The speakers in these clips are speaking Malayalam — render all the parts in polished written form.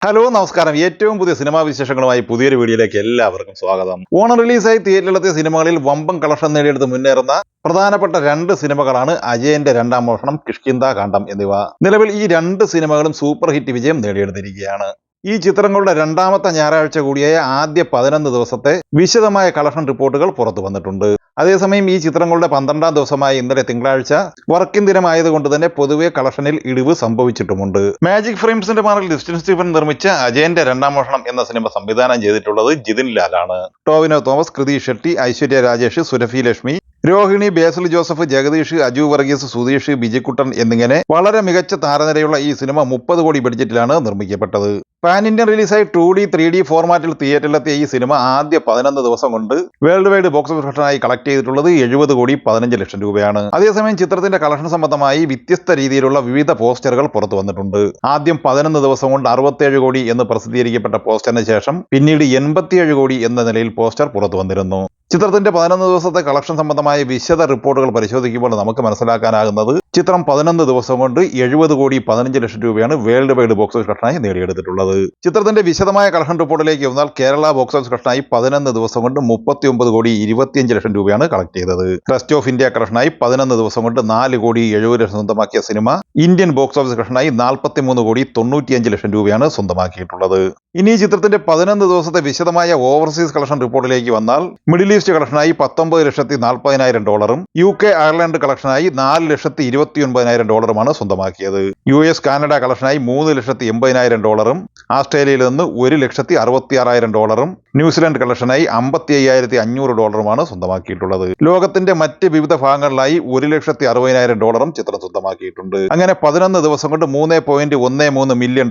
ഹലോ നമസ്കാരം. ഏറ്റവും പുതിയ സിനിമാ വിശേഷങ്ങളുമായി പുതിയൊരു വീഡിയോയിലേക്ക് എല്ലാവർക്കും സ്വാഗതം. ഓണം റിലീസായി തിയേറ്ററിലെത്തിയ സിനിമകളിൽ വമ്പൻ കളക്ഷൻ നേടിയെടുത്ത് മുന്നേറുന്ന പ്രധാനപ്പെട്ട രണ്ട് സിനിമകളാണ് അജയന്റെ രണ്ടാം മോഷണം, കിഷ്കിന്ധാ കാണ്ഡം എന്നിവ. നിലവിൽ ഈ രണ്ട് സിനിമകളും സൂപ്പർ ഹിറ്റ് വിജയം നേടിയെടുത്തിരിക്കുകയാണ്. ഈ ചിത്രങ്ങളുടെ രണ്ടാമത്തെ ഞായറാഴ്ച കൂടിയായ ആദ്യ 11 ദിവസത്തെ വിശദമായ കളക്ഷൻ റിപ്പോർട്ടുകൾ പുറത്തു വന്നിട്ടുണ്ട്. അതേസമയം ഈ ചിത്രങ്ങളുടെ 12ാം ദിവസമായ ഇന്നലെ തിങ്കളാഴ്ച വർക്കിംഗ് ദിനമായതുകൊണ്ട് തന്നെ പൊതുവെ കളക്ഷനിൽ ഇടിവ് സംഭവിച്ചിട്ടുമുണ്ട്. മാജിക് ഫ്രെയിംസിന്റെ മാറിൽ ഡിസ്റ്റിൻ സ്റ്റീഫൻ നിർമ്മിച്ച അജയന്റെ രണ്ടാം മോഷണം എന്ന സിനിമ സംവിധാനം ചെയ്തിട്ടുള്ളത് ജിതിൻ ലാലാണ്. ടോവിനോ തോമസ്, കൃതി ഷെട്ടി, ഐശ്വര്യ രാജേഷ്, സുരഭി ലക്ഷ്മി, രോഹിണി, ബേസിൽ ജോസഫ്, ജഗദീഷ്, അജു വർഗീസ്, സുധീഷ്, ബിജിക്കുട്ടൻ എന്നിങ്ങനെ വളരെ മികച്ച താരനിരയുള്ള ഈ സിനിമ 30 കോടി ബഡ്ജറ്റിലാണ് നിർമ്മിക്കപ്പെട്ടത്. പാൻ ഇന്ത്യൻ റിലീസായി 2D 3D ഫോർമാറ്റിൽ തിയേറ്ററിലെത്തിയ ഈ സിനിമ ആദ്യ 11 ദിവസം കൊണ്ട് വേൾഡ് വൈഡ് ബോക്സ് ഓഫീസ് കളക്ഷനായി കളക്ട് ചെയ്തിട്ടുള്ളത് 70 കോടി 15 ലക്ഷം രൂപയാണ്. അതേസമയം ചിത്രത്തിന്റെ കളക്ഷൻ സംബന്ധമായി വ്യത്യസ്ത രീതിയിലുള്ള വിവിധ പോസ്റ്ററുകൾ പുറത്തു വന്നിട്ടുണ്ട്. ആദ്യം 11 ദിവസം കൊണ്ട് 67 കോടി എന്ന് പ്രസിദ്ധീകരിക്കപ്പെട്ട പോസ്റ്ററിന് ശേഷം പിന്നീട് 87 കോടി എന്ന നിലയിൽ പോസ്റ്റർ പുറത്തു വന്നിരുന്നു. ചിത്രത്തിന്റെ 11 ദിവസത്തെ കളക്ഷൻ സംബന്ധമായ വിശദ റിപ്പോർട്ടുകൾ പരിശോധിക്കുമ്പോൾ നമുക്ക് മനസ്സിലാക്കാനാകുന്നത് ചിത്രം 11 ദിവസം കൊണ്ട് 70 കോടി 15 ലക്ഷം രൂപയാണ് വേൾഡ് വൈഡ് ബോക്സ് ഓഫീസ് കളക്ഷനായി നേടിയെടുത്തിട്ടുള്ളത്. ചിത്രത്തിന്റെ വിശദമായ കളക്ഷൻ റിപ്പോർട്ടിലേക്ക് വന്നാൽ കേരള ബോക്സ് ഓഫീസ് കളക്ഷനായി 11 ദിവസം കൊണ്ട് 39 കോടി 25 ലക്ഷം രൂപയാണ് കളക്ട് ചെയ്തത്. റെസ്റ്റ് ഓഫ് ഇന്ത്യ കളക്ഷനായി 11 ദിവസം കൊണ്ട് 4 കോടി 70 ലക്ഷം സ്വന്തമാക്കിയ സിനിമ ഇന്ത്യൻ ബോക്സ് ഓഫീസ് കളക്ഷനായി 43 കോടി 95 ലക്ഷം രൂപയാണ് സ്വന്തമാക്കിയിട്ടുള്ളത്. ഇനി ചിത്രത്തിന്റെ 11 ദിവസത്തെ വിശദമായ ഓവർസീസ് കളക്ഷൻ റിപ്പോർട്ടിലേക്ക് വന്നാൽ മിഡിൽ ഈസ്റ്റ് കളക്ഷനായി $19,40,000, UK അയർലൻഡ് കളക്ഷനായി $4,29,000 സ്വന്തമാക്കിയത്. US കാനഡ കളക്ഷനായി $3,80,000, ആസ്ട്രേലിയയിൽ നിന്ന് $1,66,000, ന്യൂസിലൻഡ് കളക്ഷനായി $55,500 സ്വന്തമാക്കിയിട്ടുള്ളത്. ലോകത്തിന്റെ മറ്റ് വിവിധ ഭാഗങ്ങളിലായി $1,60,000 ചിത്രം സ്വന്തമാക്കിയിട്ടുണ്ട്. അങ്ങനെ 11 ദിവസം കൊണ്ട് $3.13 മില്യൺ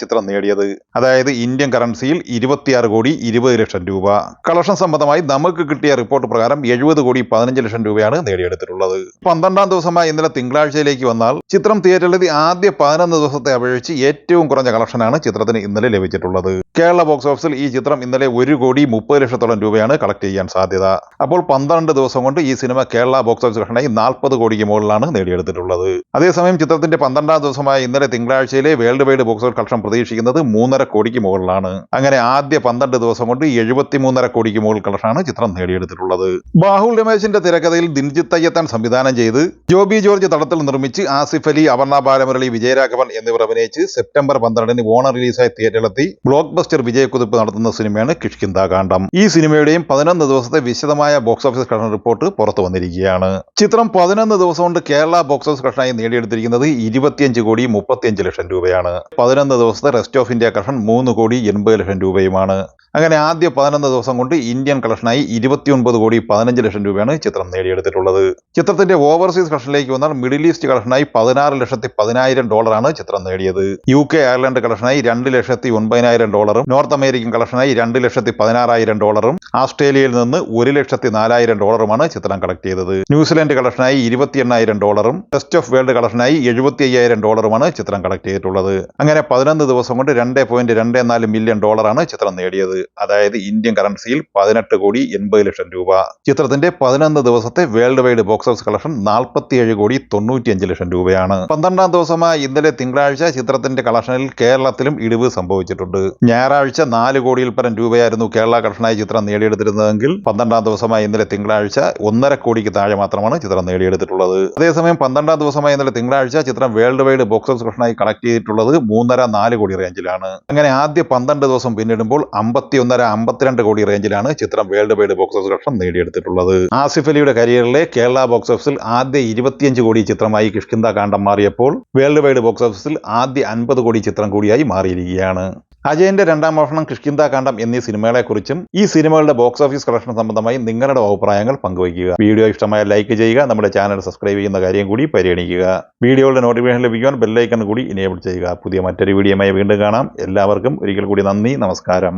ചിത്രം നേടിയത്. അതായത് ഇന്ത്യൻ കറൻസിയിൽ 26 കോടി 20 ലക്ഷം രൂപ. കളക്ഷൻ സംബന്ധമായി നമുക്ക് കിട്ടിയ റിപ്പോർട്ട് പ്രകാരം 70 കോടി 15 ലക്ഷം രൂപയാണ് നേടിയെടുത്തിട്ടുള്ളത്. 12ാം ദിവസമായ ഇന്നലെ തിങ്കളാഴ്ചയിലേക്ക് വന്നാൽ ചിത്രം തിയേറ്ററിലെത്തി ആദ്യ 11 ദിവസത്തെ അപേക്ഷിച്ച് ഏറ്റവും കുറഞ്ഞ കളക്ഷനാണ് ചിത്രത്തിന് ഇന്നലെ ലഭിച്ചിട്ടുള്ളത്. കേരള ബോക്സ് ഓഫീസിൽ ഈ ചിത്രം ഇന്നലെ 1 കോടി 30 ലക്ഷത്തോളം രൂപയാണ് കളക്ട് ചെയ്യാൻ സാധ്യത. അപ്പോൾ 12 ദിവസം കൊണ്ട് ഈ സിനിമ കേരള ബോക്സ് ഓഫീസ് കളക്ഷനായി 40 കോടിക്ക് മുകളിലാണ് നേടിയെടുത്തിട്ടുള്ളത്. അതേസമയം ചിത്രത്തിന്റെ 12ാം ദിവസമായ ഇന്നലെ തിങ്കളാഴ്ചയിലെ world wide box office collection പ്രതീക്ഷിക്കുന്നത് 3.5 കോടിക്ക് മുകളിലാണ്. അങ്ങനെ ആദ്യ 12 ദിവസം കൊണ്ട് 73.5 കോടിക്ക് മുകളിൽ കളക്ഷനാണ് ചിത്രം നേടിയെടുത്തിട്ടുള്ളത്. ബാഹുൽ രമേശിന്റെ തിരക്കഥയിൽ ദിൻജിത്ത് അയ്യത്താൻ സംവിധാനം ചെയ്ത് ജോബി ജോർജ് തടത്തിൽ നിർമ്മിച്ച് ആസിഫ് അലി, അപർണ ബാലമുരളി, വിജയരാഘവൻ എന്നിവർ അഭിനയിച്ച് സെപ്റ്റംബർ 12 ഓണം റിലീസായി തിയേറ്ററിലെത്തി ബ്ലോക്ക് ബസ്റ്റർ വിജയക്കുതിപ്പ് നടത്തുന്ന സിനിമയാണ് കിഷ്കിന്ധാ കാണ്ഡം. ഈ സിനിമയുടെയും 11 ദിവസത്തെ വിശദമായ ബോക്സ് ഓഫീസ് കളക്ഷൻ റിപ്പോർട്ട് പുറത്തു വന്നിരിക്കുകയാണ്. ചിത്രം 11 ദിവസം കൊണ്ട് കേരള ബോക്സ് ഓഫീസ് കളക്ഷനായി നേടിയെടുത്തിരിക്കുന്നത് 25 കോടി 35 ലക്ഷം രൂപയാണ്. 11 ദിവസത്തെ റെസ്റ്റ് ഓഫ് ഇന്ത്യ കളക്ഷൻ 3 കോടി 80 ലക്ഷം രൂപയുമാണ്. അങ്ങനെ ആദ്യ 11 ദിവസം കൊണ്ട് ഇന്ത്യൻ കളക്ഷനായി 29 കോടി 15 ലക്ഷം രൂപയാണ് ചിത്രം നേടിയെടുത്തിട്ടുള്ളത്. ചിത്രത്തിന്റെ ഓവർസീസ് കളക്ഷനിലേക്ക് വന്നാൽ മിഡിൽ ഈസ്റ്റ് കളക്ഷനായി $16,10,000 ചിത്രം നേടിയത്. UK അയർലൻഡ് കളക്ഷനായി $2,09,000, നോർത്ത് അമേരിക്കൻ കളക്ഷനായി $2,16,000, ആസ്ട്രേലിയയിൽ നിന്ന് $1,04,000 ചിത്രം കളക്ട് ചെയ്തത്. ന്യൂസിലൻഡ് കളക്ഷനായി $28,000, റെസ്റ്റ് ഓഫ് വേൾഡ് കളക്ഷനായി $75,000 ചിത്രം കളക്ട് ചെയ്തിട്ടുള്ളത്. അങ്ങനെ 11 ദിവസം കൊണ്ട് $2.24 മില്യൺ ചിത്രം നേടിയത്. അതായത് ഇന്ത്യൻ കറൻസിയിൽ 18 കോടി 80 ലക്ഷം രൂപ. ചിത്രത്തിന്റെ 11 ദിവസത്തെ world wide box office collection 47 കോടി 95 ലക്ഷം രൂപയാണ്. 12ാം ദിവസമായ ഇന്നലെ തിങ്കളാഴ്ച ചിത്രത്തിന്റെ കളക്ഷനിൽ കേരളത്തിലും ഇടിവ് സംഭവിച്ചിട്ടുണ്ട്. ഞായറാഴ്ച 4 കോടിയിൽ പരം രൂപയായിരുന്നു കേരള കളക്ഷനായി ചിത്രം നേടിയെടുത്തിരുന്നതെങ്കിൽ 12ാം ദിവസമായ ഇന്നലെ തിങ്കളാഴ്ച 1.5 കോടിക്ക് താഴെ മാത്രമാണ് ചിത്രം നേടിയെടുത്തിട്ടുള്ളത്. അതേസമയം 12ാം ദിവസമായ ഇന്നലെ തിങ്കളാഴ്ച ചിത്രം വേൾഡ് വൈഡ് ബോക്സ് ഓഫീസ് കളക്ഷനായി കളക്ട് ചെയ്തിട്ടുള്ളത് 3.5-4 കോടി റേഞ്ചിലാണ്. അങ്ങനെ ആദ്യ 12 ദിവസം പിന്നിടുമ്പോൾ 51-52 കോടി റേഞ്ചിലാണ് ചിത്രം world wide box office collection നേടിയെടുത്തിട്ടുള്ളത്. ആസിഫ് അലിയുടെ കരിയറിലെ കേരള ബോക്സ് ഓഫീസിൽ ആദ്യ 25 കോടി ചിത്രമായി കിഷ്കിന്ധാ കാണ്ഡം മാറിയപ്പോൾ വേൾഡ് വൈഡ് ബോക്സ് ഓഫീസിൽ ആദ്യ 50 കോടി ചിത്രം കൂടിയായി മാറിയിരിക്കുകയാണ്. അജയന്റെ രണ്ടാം മോഷണം, കിഷ്കിന്ധാ കാണ്ഡം എന്നീ സിനിമകളെക്കുറിച്ചും ഈ സിനിമകളുടെ ബോക്സ് ഓഫീസ് കളക്ഷൻ സംബന്ധമായി നിങ്ങളുടെ അഭിപ്രായങ്ങൾ പങ്കുവയ്ക്കുക. വീഡിയോ ഇഷ്ടമായ ലൈക്ക് ചെയ്യുക. നമ്മുടെ ചാനൽ സബ്സ്ക്രൈബ് ചെയ്യുന്ന കാര്യം കൂടി പരിഗണിക്കുക. വീഡിയോയുടെ നോട്ടിഫിക്കേഷൻ ലഭിക്കുവാൻ ബെല്ലൈക്കൺ കൂടി എനേബിൾ ചെയ്യുക. പുതിയ മറ്റൊരു വീഡിയോയുമായി വീണ്ടും കാണാം. എല്ലാവർക്കും ഒരിക്കൽ കൂടി നന്ദി, നമസ്കാരം.